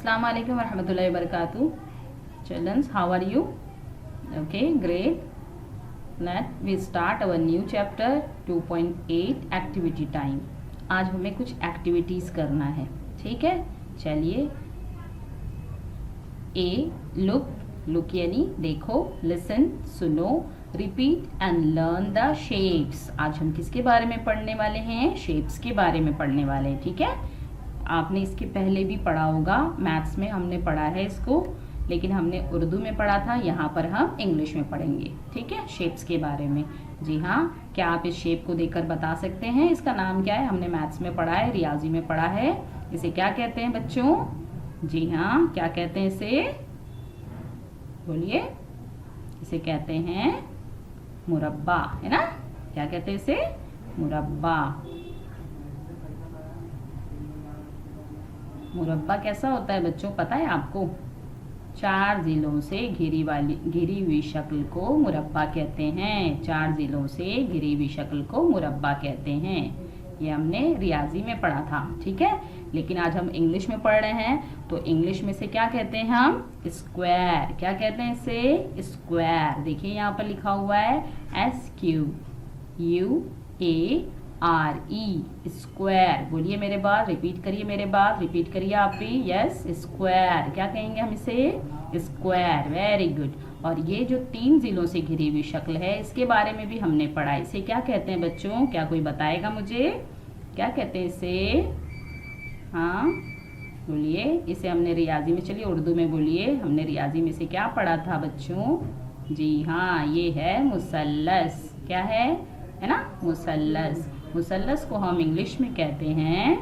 Assalamu alaikum warahmatullahi wabarakatuh. Children, how are you? Okay, great. Let we start our new chapter 2.8 activity time. आज हमें कुछ activities करना है, ठीक है। चलिए, ए लुक यानी देखो, लिसन सुनो, repeat and learn the shapes. आज हम किसके बारे में पढ़ने वाले हैं? शेप्स के बारे में पढ़ने वाले हैं, ठीक है। आपने इसके पहले भी पढ़ा होगा, मैथ्स में हमने पढ़ा है इसको, लेकिन हमने उर्दू में पढ़ा था। यहाँ पर हम इंग्लिश में पढ़ेंगे, ठीक है, शेप्स के बारे में। जी हाँ, क्या आप इस शेप को देखकर बता सकते हैं इसका नाम क्या है? हमने मैथ्स में पढ़ा है, रियाजी में पढ़ा है। इसे क्या कहते हैं बच्चों? जी हाँ, क्या कहते हैं इसे? बोलिए। इसे कहते हैं मुरब्बा, है ना। क्या कहते हैं इसे? मुरब्बा। मुरब्बा कैसा होता है बच्चों, पता है आपको? 4 जिलों से घिरी हुई शक्ल को मुरब्बा कहते हैं। 4 जिलों से घिरी हुई शक्ल को मुरब्बा कहते हैं। ये हमने रियाजी में पढ़ा था, ठीक है। लेकिन आज हम इंग्लिश में पढ़ रहे हैं, तो इंग्लिश में से क्या कहते हैं हम? स्क्वायर। क्या कहते हैं इसे? स्क्वायर। देखिए यहाँ पर लिखा हुआ है SQUARE, स्क्वायर। बोलिए मेरे बाद, रिपीट करिए मेरे बाद, रिपीट करिए आप भी। Yes, square. क्या कहेंगे हम इसे? स्क्वायर। Very good. और ये जो 3 जिलों से घिरी हुई शक्ल है, इसके बारे में भी हमने पढ़ा। इसे क्या कहते हैं बच्चों? क्या कोई बताएगा मुझे? क्या कहते हैं इसे? हाँ बोलिए। इसे हमने रियाजी में, चलिए उर्दू में बोलिए, हमने रियाजी में से क्या पढ़ा था बच्चों? जी हाँ, ये है मुसल्लस। क्या है ना? मुसल्लस। मुसल्लस को हम इंग्लिश में कहते हैं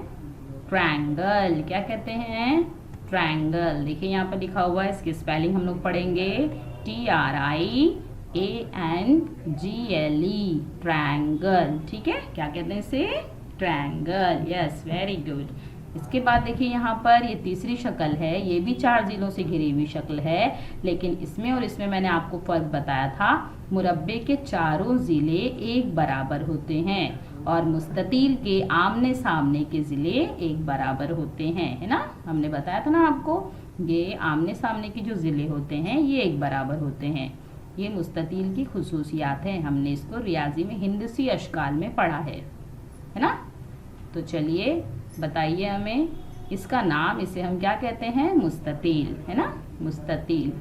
ट्रायंगल। क्या कहते हैं? ट्रायंगल। देखिए यहाँ पर लिखा हुआ है, इसकी स्पेलिंग हम लोग पढ़ेंगे TRIANGLE, ट्रायंगल, ठीक है। क्या कहते हैं इसे? ट्रायंगल। Yes, very good. इसके बाद देखिए यहाँ पर ये तीसरी शक्ल है, ये भी 4 जिलों से घिरी हुई शक्ल है, लेकिन इसमें और इसमें मैंने आपको फर्क बताया था। मुरब्बे के चारों जिले एक बराबर होते हैं और मुस्ततील के आमने सामने के जिले एक बराबर होते हैं, है ना। हमने बताया था ना आपको, ये आमने सामने के जो जिले होते हैं ये एक बराबर होते हैं। ये मुस्ततील की खुसूसियात है। हमने इसको रियाजी में हिंदसी अशकाल में पढ़ा है ना। तो चलिए बताइए हमें इसका नाम, इसे हम क्या कहते हैं? मुस्ततील, है ना, मुस्ततील।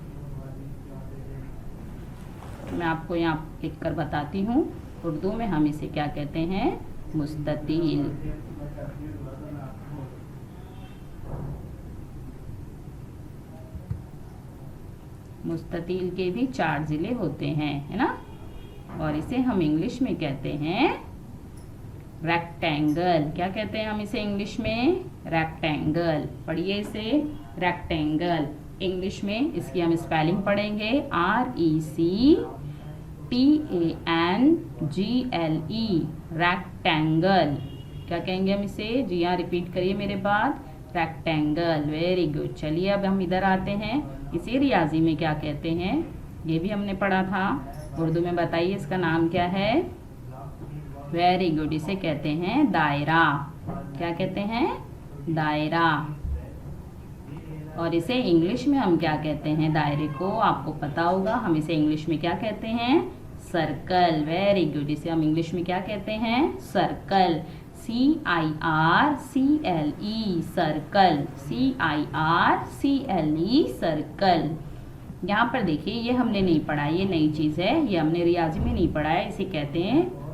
मैं आपको यहाँ लिख कर बताती हूँ, उर्दू में हम इसे क्या कहते हैं? मुस्ततील। मुस्ततील के भी 4 जिले होते हैं, है ना। और इसे हम इंग्लिश में कहते हैं रेक्टेंगल। क्या कहते हैं हम इसे इंग्लिश में? रेक्टेंगल। पढ़िए इसे, रेक्टेंगल। इंग्लिश में इसकी हम स्पेलिंग पढ़ेंगे RECTANGLE, रेक्टेंगल। क्या कहेंगे हम इसे? जी हाँ, रिपीट करिए मेरे बाद, रेक्टेंगल। Very good. चलिए अब हम इधर आते हैं, इसे रियाजी में क्या कहते हैं? ये भी हमने पढ़ा था। उर्दू में बताइए इसका नाम क्या है? Very good. इसे कहते हैं दायरा। क्या कहते हैं? दायरा। और इसे इंग्लिश में हम क्या कहते हैं? दायरे को आपको पता होगा, हम इसे इंग्लिश में क्या कहते हैं? सर्कल। Very good. इसे हम इंग्लिश में क्या कहते हैं? Circle. CIRCLE, circle. CIRCLE, circle. यहाँ पर देखिए, ये हमने नहीं पढ़ा, ये नई चीज है, ये हमने रियाजी में नहीं पढ़ा है। इसे कहते हैं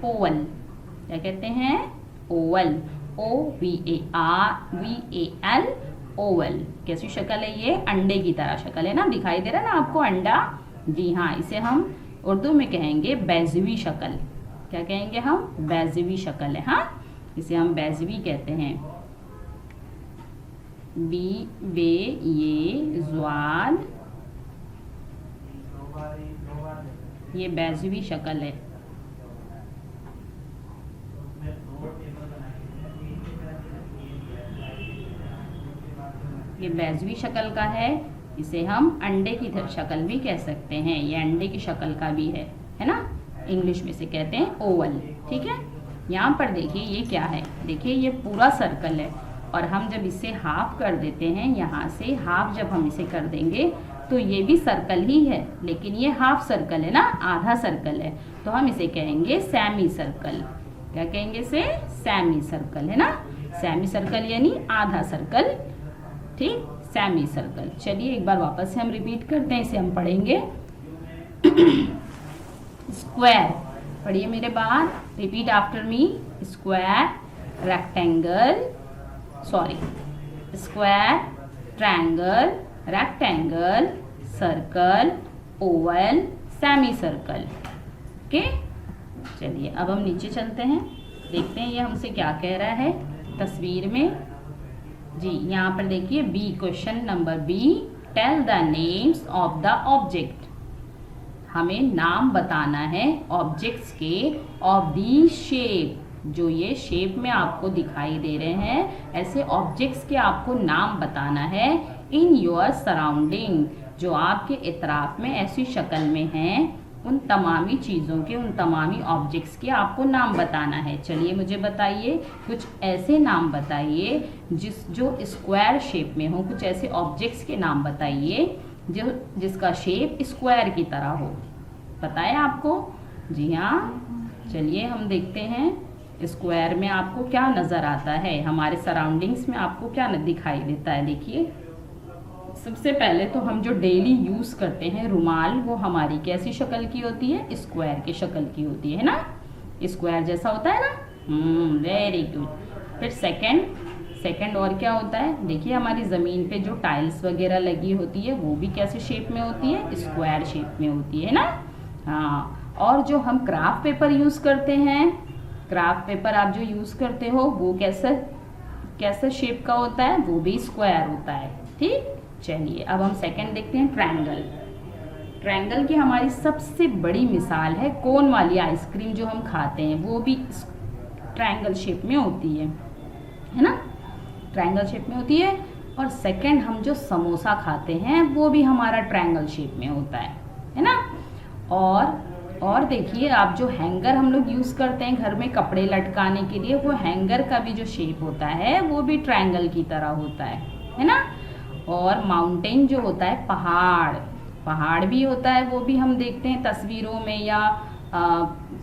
ओवल। क्या कहते हैं? ओवल। OVAL, Oval. कैसी शक्ल है ये? अंडे की तरह शक्ल है ना, दिखाई दे रहा है ना आपको अंडा? जी हाँ, इसे हम उर्दू में कहेंगे बैजवी शक्ल। क्या कहेंगे हम? बैजवी शक्ल है। हाँ, इसे हम बैजवी कहते हैं। BAYE, ये बैजवी शक्ल है। ये बैजवी शक्ल का है। इसे हम अंडे की शक्ल भी कह सकते हैं, ये अंडे की शक्ल का भी है ना। इंग्लिश में से कहते हैं ओवल, ठीक है। यहाँ पर देखिए ये क्या है, देखिए ये पूरा सर्कल है और हम जब इसे हाफ कर देते हैं, यहाँ से हाफ जब हम इसे कर देंगे तो ये भी सर्कल ही है, लेकिन ये हाफ सर्कल है ना, आधा सर्कल है, तो हम इसे कहेंगे सेमी सर्कल। क्या कहेंगे इसे? सेमी सर्कल, है ना। सेमी सर्कल यानी आधा सर्कल, ठीक, सेमी सर्कल। चलिए एक बार वापस से हम रिपीट करते हैं, इसे हम पढ़ेंगे। स्क्वायर, पढ़िए मेरे बाद, repeat after me. Square, rectangle, sorry, square, triangle, rectangle, circle, Oval, semi circle. Okay, चलिए अब हम नीचे चलते हैं, देखते हैं ये हमसे क्या कह रहा है तस्वीर में। जी यहाँ पर देखिए B, question number B, tell the names of the object. हमें नाम बताना है ऑब्जेक्ट्स के, ऑफ दी शेप, जो ये शेप में आपको दिखाई दे रहे हैं, ऐसे ऑब्जेक्ट्स के आपको नाम बताना है। इन योर सराउंडिंग, जो आपके इतराफ में ऐसी शक्ल में हैं, उन तमामी चीज़ों के, उन तमामी ऑब्जेक्ट्स के आपको नाम बताना है। चलिए मुझे बताइए, कुछ ऐसे नाम बताइए जो स्क्वायर शेप में हो, कुछ ऐसे ऑब्जेक्ट्स के नाम बताइए जिसका शेप स्क्वायर की तरह हो। पता है आपको? जी हाँ, चलिए हम देखते हैं स्क्वायर में आपको क्या नज़र आता है, हमारे सराउंडिंग्स में आपको क्या दिखाई देता है। देखिए सबसे पहले तो हम जो डेली यूज़ करते हैं रुमाल, वो हमारी कैसी शक्ल की होती है? स्क्वायर की शक्ल की होती है ना, स्क्वायर जैसा होता है ना। Very good. फिर सेकंड और क्या होता है? देखिए हमारी ज़मीन पे जो टाइल्स वगैरह लगी होती है वो भी कैसे शेप में होती है? स्क्वायर शेप में होती है ना। हाँ, और जो हम क्राफ्ट पेपर यूज़ करते हैं, क्राफ्ट पेपर आप जो यूज़ करते हो वो कैसा शेप का होता है? वो भी स्क्वायर होता है, ठीक। चलिए अब हम सेकंड देखते हैं, ट्रायंगल। ट्रायंगल की हमारी सबसे बड़ी मिसाल है कोन वाली आइसक्रीम जो हम खाते हैं, वो भी ट्रायंगल शेप में होती है ना, ट्रायंगल शेप में होती है। और सेकंड हम जो समोसा खाते हैं वो भी हमारा ट्रायंगल शेप में होता है ना। और देखिए आप जो हैंगर हम लोग यूज़ करते हैं घर में कपड़े लटकाने के लिए, वो हैंगर का भी जो शेप होता है वो भी ट्रायंगल की तरह होता है ना। और माउंटेन जो होता है, पहाड़ भी होता है, वो भी हम देखते हैं तस्वीरों में या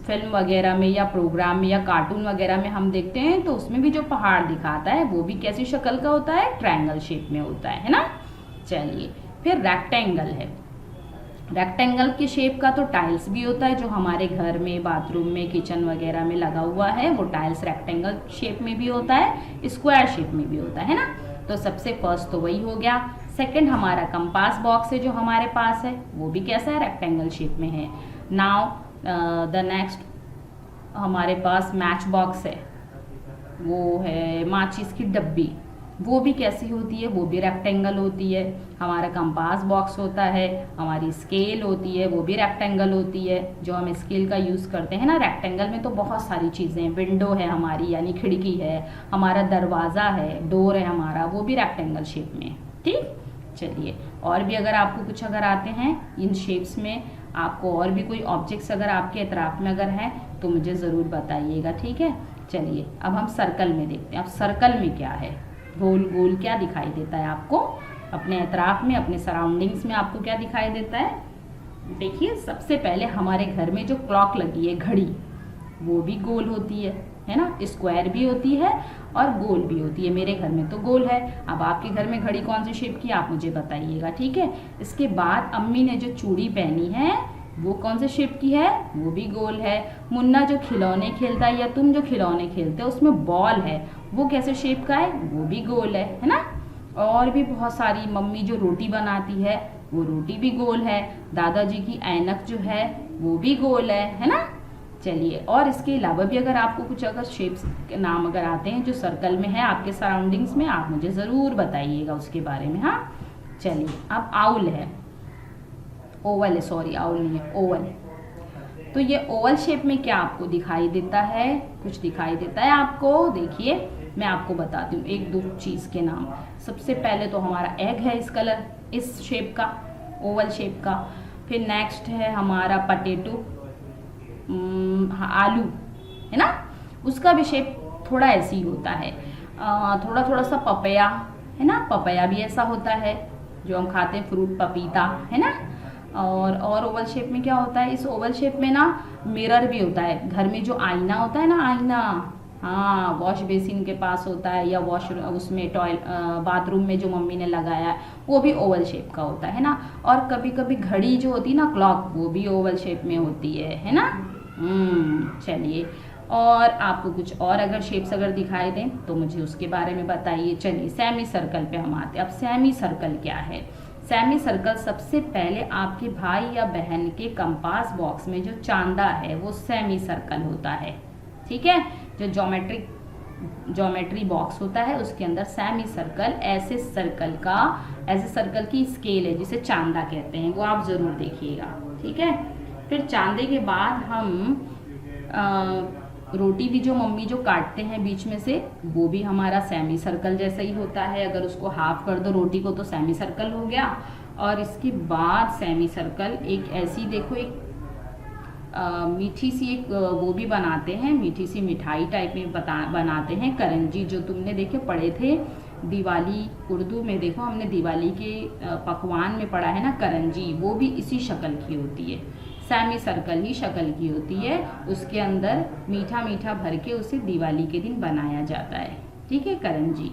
फिल्म वगैरह में या प्रोग्राम में या कार्टून वगैरह में हम देखते हैं, तो उसमें भी जो पहाड़ दिखाता है वो भी कैसी शक्ल का होता है? ट्रायंगल शेप में होता है ना। चलिए फिर रेक्टेंगल है। रेक्टेंगल के शेप का तो टाइल्स भी होता है, जो हमारे घर में, बाथरूम में, किचन वगैरह में लगा हुआ है, वो टाइल्स रेक्टेंगल शेप में भी होता है, स्क्वायर शेप में भी होता है ना। तो सबसे फर्स्ट तो वही हो गया। सेकंड हमारा कंपास बॉक्स है जो हमारे पास है, वो भी कैसा है? रेक्टेंगल शेप में है। नाउ द नेक्स्ट हमारे पास मैच बॉक्स है, वो है माचिस की डब्बी, वो भी कैसी होती है? वो भी रेक्टेंगल होती है। हमारा कंपास बॉक्स होता है, हमारी स्केल होती है, वो भी रेक्टेंगल होती है, जो हम स्केल का यूज़ करते हैं ना। रेक्टेंगल में तो बहुत सारी चीज़ें हैं, विंडो है हमारी यानी खिड़की है, हमारा दरवाज़ा है, डोर है हमारा, वो भी रेक्टेंगल शेप में, ठीक। चलिए और भी अगर आपको कुछ अगर आते हैं इन शेप्स में, आपको और भी कोई ऑब्जेक्ट्स अगर आपके इतराफ में अगर हैं तो मुझे ज़रूर बताइएगा, ठीक है। चलिए अब हम सर्कल में देखते हैं। अब सर्कल में क्या है? गोल गोल क्या दिखाई देता है आपको अपने इतराफ में, अपने सराउंडिंग्स में आपको क्या दिखाई देता है? देखिए सबसे पहले हमारे घर में जो क्लॉक लगी है, घड़ी, वो भी गोल होती है ना, स्क्वायर भी होती है और गोल भी होती है। मेरे घर में तो गोल है, अब आपके घर में घड़ी कौन सी शेप की आप मुझे बताइएगा, ठीक है। इसके बाद अम्मी ने जो चूड़ी पहनी है वो कौन से शेप की है? वो भी गोल है। मुन्ना जो खिलौने खेलता है या तुम जो खिलौने खेलते हो उसमें बॉल है, वो कैसे शेप का है? वो भी गोल है ना। और भी बहुत सारी, मम्मी जो रोटी बनाती है वो रोटी भी गोल है। दादाजी की ऐनक जो है वो भी गोल है ना। चलिए और इसके अलावा भी अगर आपको कुछ अगर शेप्स के नाम अगर आते हैं जो सर्कल में है आपके सराउंडिंग्स में, आप मुझे ज़रूर बताइएगा उसके बारे में। हाँ चलिए अब आउल है, ओवल है, सॉरी आउल नहीं है, ओवल। तो ये ओवल शेप में क्या आपको दिखाई देता है? कुछ दिखाई देता है आपको? देखिए मैं आपको बताती हूँ एक दो चीज़ के नाम। सबसे पहले तो हमारा एग है इस कलर, इस शेप का, ओवल शेप का। फिर नेक्स्ट है हमारा पटेटो, आलू है ना, उसका भी शेप थोड़ा ऐसे ही होता है। थोड़ा थोड़ा सा पपया है ना, पपया भी ऐसा होता है जो हम खाते हैं, फ्रूट पपीता है ना। और ओवल शेप में क्या होता है, इस ओवल शेप में ना मिरर भी होता है। घर में जो आईना होता है ना, आईना, हाँ, वॉश बेसिन के पास होता है, या वॉश उसमें बाथरूम में जो मम्मी ने लगाया है वो भी ओवल शेप का होता है ना। और कभी कभी घड़ी जो होती है ना, क्लॉक, वो भी ओवल शेप में होती है ना। चलिए, और आपको कुछ और अगर शेप्स अगर दिखाई दें तो मुझे उसके बारे में बताइए। चलिए सेमी सर्कल पे हम आते हैं। अब सेमी सर्कल क्या है? सेमी सर्कल सबसे पहले आपके भाई या बहन के कंपास बॉक्स में जो चांदा है वो सेमी सर्कल होता है, ठीक है। जो ज्योमेट्री बॉक्स होता है उसके अंदर सेमी सर्कल, ऐसे सर्कल की स्केल है जिसे चांदा कहते हैं, वो आप ज़रूर देखिएगा, ठीक है। फिर चांदे के बाद हम रोटी भी जो मम्मी जो काटते हैं बीच में से, वो भी हमारा सेमी सर्कल जैसा ही होता है। अगर उसको हाफ कर दो रोटी को तो सेमी सर्कल हो गया। और इसके बाद सेमी सर्कल एक ऐसी, देखो, एक मीठी सी एक वो भी बनाते हैं, मीठी सी मिठाई टाइप में बनाते हैं, करंजी, जो तुमने देखे पढ़े थे दिवाली, उर्दू में देखो हमने दिवाली के पकवान में पढ़ा है ना, करंजी, वो भी इसी शक्ल की होती है, सेमी सर्कल ही शक्ल की होती है। उसके अंदर मीठा मीठा भर के उसे दिवाली के दिन बनाया जाता है, ठीक है, करंजी।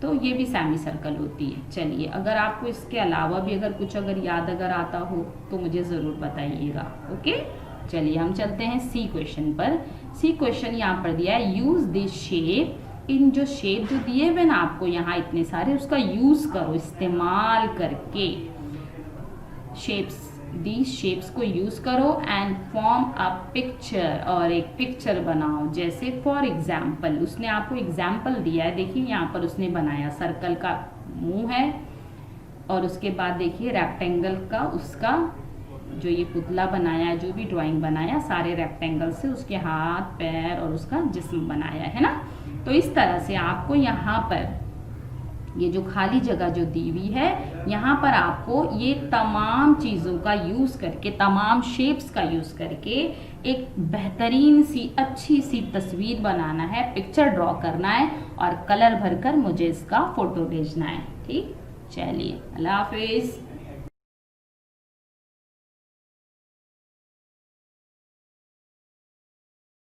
तो ये भी सेमी सर्कल होती है। चलिए, अगर आपको इसके अलावा भी अगर कुछ अगर याद अगर आता हो तो मुझे ज़रूर बताइएगा, ओके। चलिए हम चलते हैं सी क्वेश्चन पर। सी क्वेश्चन यहाँ पर दिया है, यूज दिस शेप। इन जो शेप जो दिए हुए ना आपको यहाँ इतने सारे, उसका यूज करो, इस्तेमाल करके these शेप्स को यूज करो एंड फॉर्म अ पिक्चर, और एक पिक्चर बनाओ। जैसे फॉर एग्जाम्पल, उसने आपको एग्जाम्पल दिया है, देखिए यहाँ पर उसने बनाया सर्कल का मुंह है, और उसके बाद देखिए रेक्टेंगल का उसका जो ये पुतला बनाया है, जो भी ड्राइंग बनाया, सारे रेक्टेंगल से उसके हाथ पैर और उसका जिस्म बनाया है ना। तो इस तरह से आपको यहाँ पर ये जो खाली जगह जो दी हुई है, यहाँ पर आपको ये तमाम चीज़ों का यूज़ करके, तमाम शेप्स का यूज़ करके एक बेहतरीन सी अच्छी सी तस्वीर बनाना है, पिक्चर ड्रॉ करना है, और कलर भरकर मुझे इसका फ़ोटो भेजना है, ठीक। चलिए, अल्लाह हाफिज़।